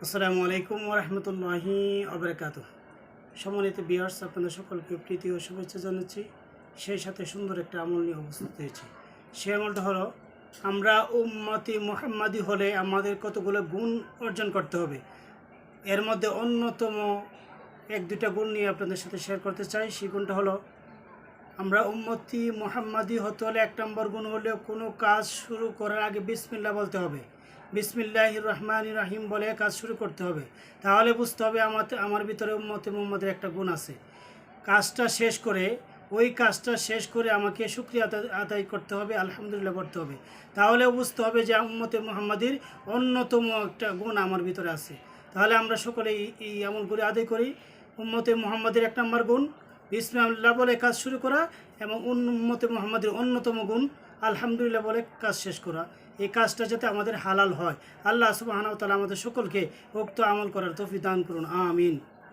আসসালামু আলাইকুম ওরহমতুল্লাহি ওবরাকাতুহ। সম্মানিত ভিউয়ার্স, আপনাদের সকলকে প্রীতি ও শুভেচ্ছা জানাচ্ছি। সেই সাথে সুন্দর একটা আমল নিয়ে উপস্থিত হয়েছি। সেই আমলটা হলো, আমরা উম্মতি মুহাম্মাদি হলে আমাদের কতগুলো গুণ অর্জন করতে হবে। এর মধ্যে অন্যতম এক দুটা গুণ নিয়ে আপনাদের সাথে শেয়ার করতে চাই। সেই গুণটা হলো, আমরা উম্মতি মুহাম্মাদি হতে হলে এক নম্বর গুণ হলেও কোনো কাজ শুরু করার আগে বিসমিল্লাহ বলতে হবে। বিসমিল্লাহির রহমানির রহিম বলে কাজ শুরু করতে হবে। তাহলে বুঝতে হবে আমার ভিতরে উম্মতি মুহাম্মাদের একটা গুণ আছে। কাজটা শেষ করে আমাকে শুকরিয়া আদায় করতে হবে, আলহামদুলিল্লাহ পড়তে হবে। তাহলেও বুঝতে হবে যে উম্মতে মুহাম্মাদির অন্যতম একটা গুণ আমার ভিতরে আছে। তাহলে আমরা সকলে এই আমলগুলি আদায় করি। উম্মতে মুহাম্মাদের এক নম্বর গুণ বিসমিল্লাহ বলে কাজ শুরু করা, এবং উম্মতে মুহাম্মাদের অন্যতম গুণ আলহামদুলিল্লাহ বলে কাজ শেষ করা। এই কাজটা যাতে আমাদের হালাল হয়। আল্লাহ সুবহানাহু ওয়া তাআলা আমাদের সকলকে উক্ত আমল করার তৌফিক দান করুন, আমিন।